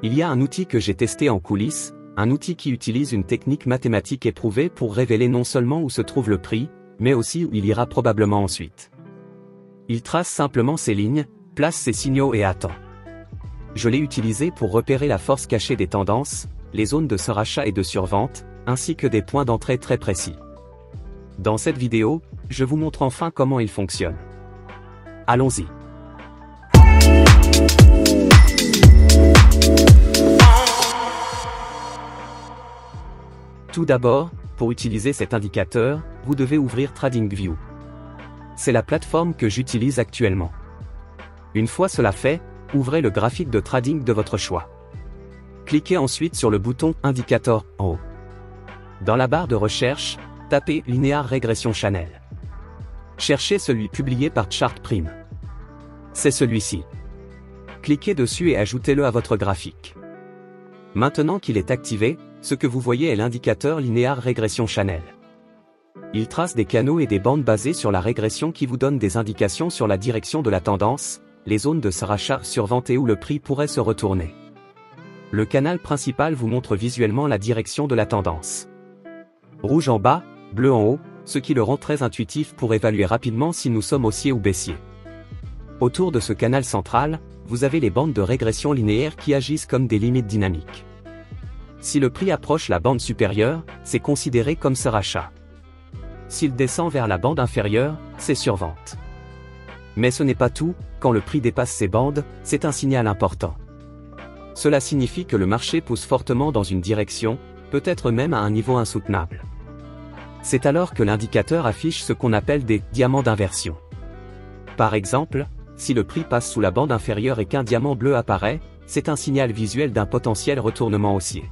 Il y a un outil que j'ai testé en coulisses, un outil qui utilise une technique mathématique éprouvée pour révéler non seulement où se trouve le prix, mais aussi où il ira probablement ensuite. Il trace simplement ses lignes, place ses signaux et attend. Je l'ai utilisé pour repérer la force cachée des tendances, les zones de surachat et de survente, ainsi que des points d'entrée très précis. Dans cette vidéo, je vous montre enfin comment il fonctionne. Allons-y. Tout d'abord, pour utiliser cet indicateur, vous devez ouvrir TradingView. C'est la plateforme que j'utilise actuellement. Une fois cela fait, ouvrez le graphique de trading de votre choix. Cliquez ensuite sur le bouton Indicator en haut. Dans la barre de recherche, tapez Linear Regression Channel. Cherchez celui publié par Chartprime. C'est celui-ci. Cliquez dessus et ajoutez-le à votre graphique. Maintenant qu'il est activé, ce que vous voyez est l'indicateur Linear Regression Channel. Il trace des canaux et des bandes basées sur la régression qui vous donnent des indications sur la direction de la tendance, les zones de surachat survente et où le prix pourrait se retourner. Le canal principal vous montre visuellement la direction de la tendance. Rouge en bas, bleu en haut, ce qui le rend très intuitif pour évaluer rapidement si nous sommes haussiers ou baissiers. Autour de ce canal central, vous avez les bandes de régression linéaire qui agissent comme des limites dynamiques. Si le prix approche la bande supérieure, c'est considéré comme surachat. S'il descend vers la bande inférieure, c'est survente. Mais ce n'est pas tout, quand le prix dépasse ces bandes, c'est un signal important. Cela signifie que le marché pousse fortement dans une direction, peut-être même à un niveau insoutenable. C'est alors que l'indicateur affiche ce qu'on appelle des diamants d'inversion. Par exemple, si le prix passe sous la bande inférieure et qu'un diamant bleu apparaît, c'est un signal visuel d'un potentiel retournement haussier.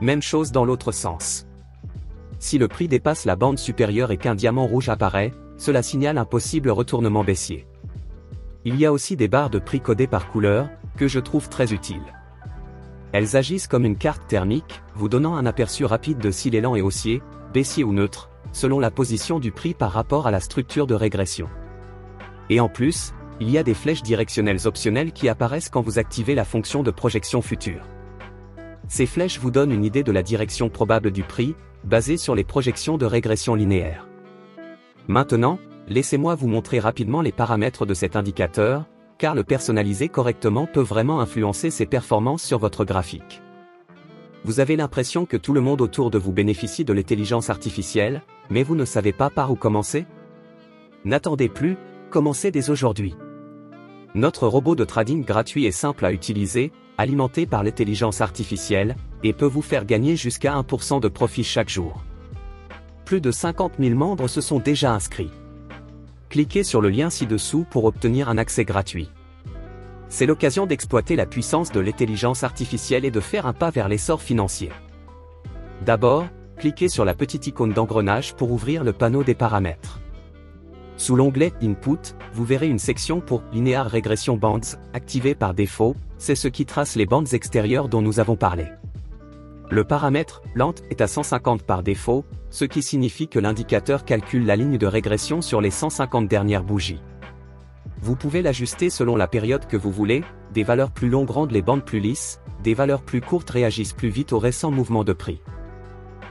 Même chose dans l'autre sens. Si le prix dépasse la bande supérieure et qu'un diamant rouge apparaît, cela signale un possible retournement baissier. Il y a aussi des barres de prix codées par couleur, que je trouve très utiles. Elles agissent comme une carte thermique, vous donnant un aperçu rapide de si l'élan est haussier, baissier ou neutre, selon la position du prix par rapport à la structure de régression. Et en plus, il y a des flèches directionnelles optionnelles qui apparaissent quand vous activez la fonction de projection future. Ces flèches vous donnent une idée de la direction probable du prix, basée sur les projections de régression linéaire. Maintenant, laissez-moi vous montrer rapidement les paramètres de cet indicateur, car le personnaliser correctement peut vraiment influencer ses performances sur votre graphique. Vous avez l'impression que tout le monde autour de vous bénéficie de l'intelligence artificielle, mais vous ne savez pas par où commencer? N'attendez plus, commencez dès aujourd'hui. Notre robot de trading gratuit est simple à utiliser, alimenté par l'intelligence artificielle, et peut vous faire gagner jusqu'à 1% de profit chaque jour. Plus de 50 000 membres se sont déjà inscrits. Cliquez sur le lien ci-dessous pour obtenir un accès gratuit. C'est l'occasion d'exploiter la puissance de l'intelligence artificielle et de faire un pas vers l'essor financier. D'abord, cliquez sur la petite icône d'engrenage pour ouvrir le panneau des paramètres. Sous l'onglet Input, vous verrez une section pour Linear Regression Bands, activée par défaut, c'est ce qui trace les bandes extérieures dont nous avons parlé. Le paramètre Lente est à 150 par défaut, ce qui signifie que l'indicateur calcule la ligne de régression sur les 150 dernières bougies. Vous pouvez l'ajuster selon la période que vous voulez, des valeurs plus longues rendent les bandes plus lisses, des valeurs plus courtes réagissent plus vite aux récents mouvements de prix.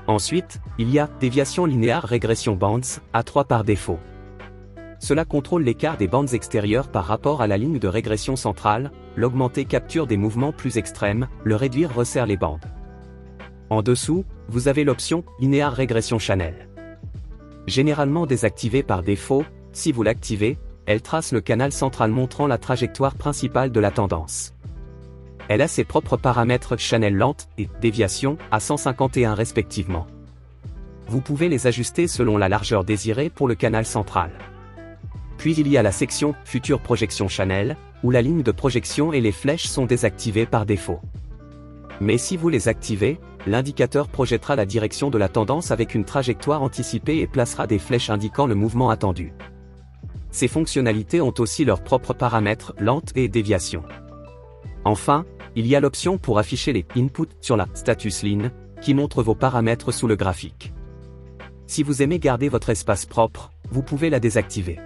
Ensuite, il y a Déviation Linear Regression Bands, à 3 par défaut. Cela contrôle l'écart des bandes extérieures par rapport à la ligne de régression centrale, l'augmenter capture des mouvements plus extrêmes, le réduire resserre les bandes. En dessous, vous avez l'option Linear Regression Channel. Généralement désactivée par défaut, si vous l'activez, elle trace le canal central montrant la trajectoire principale de la tendance. Elle a ses propres paramètres Channel lente et déviation à 151 respectivement. Vous pouvez les ajuster selon la largeur désirée pour le canal central. Puis il y a la section Future Projection Channel, où la ligne de projection et les flèches sont désactivées par défaut. Mais si vous les activez, l'indicateur projettera la direction de la tendance avec une trajectoire anticipée et placera des flèches indiquant le mouvement attendu. Ces fonctionnalités ont aussi leurs propres paramètres lente et déviation. Enfin, il y a l'option pour afficher les inputs sur la status line, qui montre vos paramètres sous le graphique. Si vous aimez garder votre espace propre, vous pouvez la désactiver.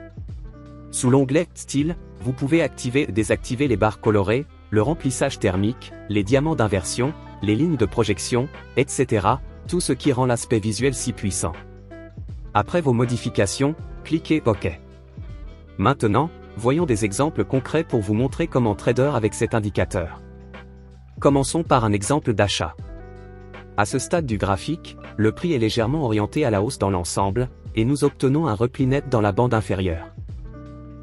Sous l'onglet Style, vous pouvez activer et désactiver les barres colorées, le remplissage thermique, les diamants d'inversion, les lignes de projection, etc., tout ce qui rend l'aspect visuel si puissant. Après vos modifications, cliquez OK. Maintenant, voyons des exemples concrets pour vous montrer comment trader avec cet indicateur. Commençons par un exemple d'achat. À ce stade du graphique, le prix est légèrement orienté à la hausse dans l'ensemble, et nous obtenons un repli net dans la bande inférieure.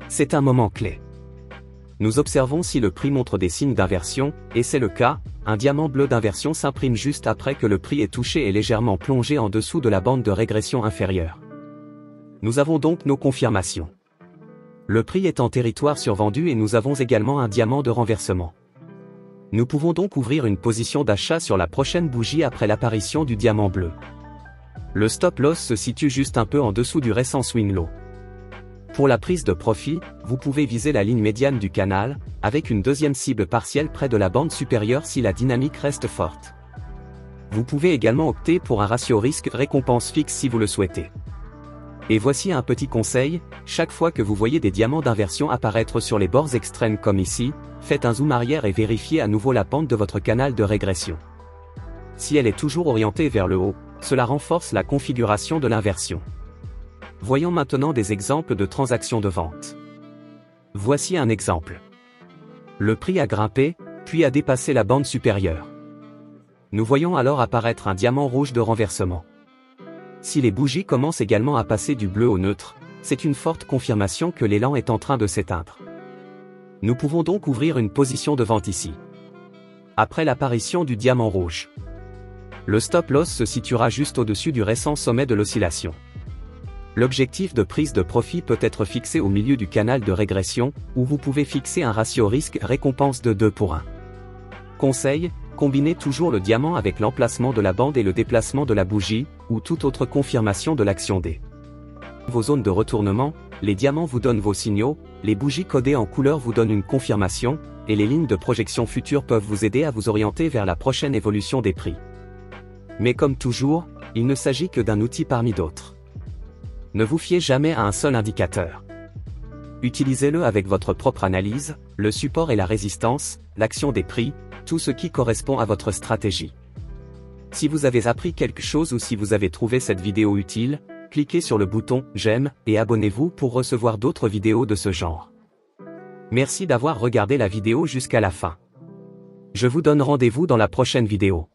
C'est un moment clé. Nous observons si le prix montre des signes d'inversion, et c'est le cas, un diamant bleu d'inversion s'imprime juste après que le prix est touché et légèrement plongé en dessous de la bande de régression inférieure. Nous avons donc nos confirmations. Le prix est en territoire survendu et nous avons également un diamant de renversement. Nous pouvons donc ouvrir une position d'achat sur la prochaine bougie après l'apparition du diamant bleu. Le stop loss se situe juste un peu en dessous du récent swing low. Pour la prise de profit, vous pouvez viser la ligne médiane du canal, avec une deuxième cible partielle près de la bande supérieure si la dynamique reste forte. Vous pouvez également opter pour un ratio risque-récompense fixe si vous le souhaitez. Et voici un petit conseil, chaque fois que vous voyez des diamants d'inversion apparaître sur les bords extrêmes comme ici, faites un zoom arrière et vérifiez à nouveau la pente de votre canal de régression. Si elle est toujours orientée vers le haut, cela renforce la configuration de l'inversion. Voyons maintenant des exemples de transactions de vente. Voici un exemple. Le prix a grimpé, puis a dépassé la bande supérieure. Nous voyons alors apparaître un diamant rouge de renversement. Si les bougies commencent également à passer du bleu au neutre, c'est une forte confirmation que l'élan est en train de s'éteindre. Nous pouvons donc ouvrir une position de vente ici. Après l'apparition du diamant rouge, le stop loss se situera juste au-dessus du récent sommet de l'oscillation. L'objectif de prise de profit peut être fixé au milieu du canal de régression, où vous pouvez fixer un ratio risque-récompense de 2 pour 1. Conseil, combinez toujours le diamant avec l'emplacement de la bande et le déplacement de la bougie, ou toute autre confirmation de l'action D. Vos zones de retournement, les diamants vous donnent vos signaux, les bougies codées en couleur vous donnent une confirmation, et les lignes de projection futures peuvent vous aider à vous orienter vers la prochaine évolution des prix. Mais comme toujours, il ne s'agit que d'un outil parmi d'autres. Ne vous fiez jamais à un seul indicateur. Utilisez-le avec votre propre analyse, le support et la résistance, l'action des prix, tout ce qui correspond à votre stratégie. Si vous avez appris quelque chose ou si vous avez trouvé cette vidéo utile, cliquez sur le bouton « J'aime » et abonnez-vous pour recevoir d'autres vidéos de ce genre. Merci d'avoir regardé la vidéo jusqu'à la fin. Je vous donne rendez-vous dans la prochaine vidéo.